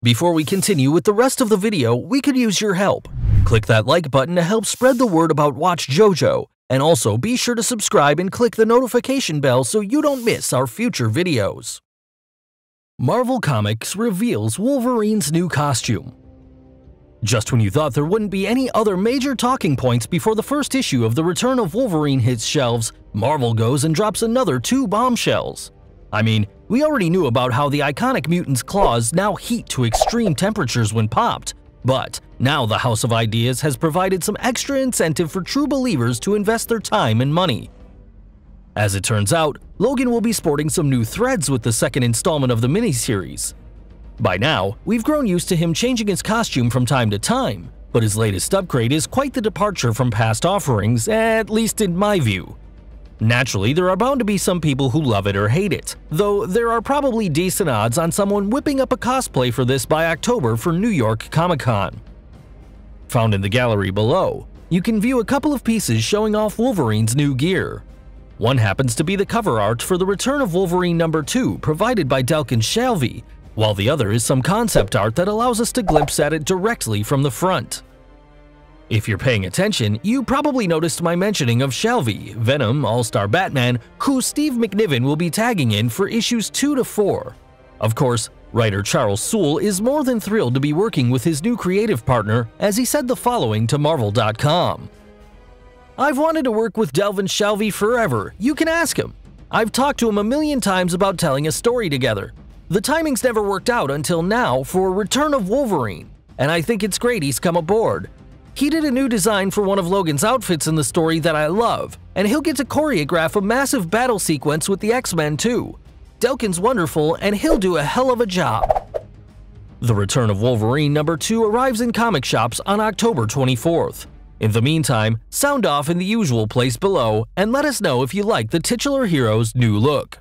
Before we continue with the rest of the video, we could use your help. Click that like button to help spread the word about Watchjojo, and also be sure to subscribe and click the notification bell so you don't miss our future videos. Marvel Comics reveals Wolverines' new costume. Just when you thought there wouldn't be any other major talking points before the first issue of The Return of Wolverine hits shelves, Marvel goes and drops another 2 bombshells. I mean, we already knew about how the iconic mutant's claws now heat to extreme temperatures when popped, but now the House of Ideas has provided some extra incentive for true believers to invest their time and money. As it turns out, Logan will be sporting some new threads with the second installment of the miniseries. By now, we've grown used to him changing his costume from time to time, but his latest upgrade is quite the departure from past offerings, at least in my view. Naturally, there are bound to be some people who love it or hate it, though there are probably decent odds on someone whipping up a cosplay for this by October for New York Comic Con. Found in the gallery below, you can view a couple of pieces showing off Wolverine's new gear. One happens to be the cover art for The Return of Wolverine No. 2 provided by Delkin Shalvey, while the other is some concept art that allows us to glimpse at it directly from the front. If you're paying attention, you probably noticed my mentioning of Shalvey, Venom, All-Star Batman, who Steve McNiven will be tagging in for issues 2 to 4. Of course, writer Charles Soule is more than thrilled to be working with his new creative partner, as he said the following to Marvel.com. "I've wanted to work with Delvin Shalvey forever, you can ask him. I've talked to him a million times about telling a story together. The timing's never worked out until now for Return of Wolverine, and I think it's great he's come aboard. He did a new design for one of Logan's outfits in the story that I love, and he'll get to choreograph a massive battle sequence with the X-Men too. Delkin's wonderful, and he'll do a hell of a job." The Return of Wolverine No. 2 arrives in comic shops on October 24th. In the meantime, sound off in the usual place below and let us know if you like the titular hero's new look.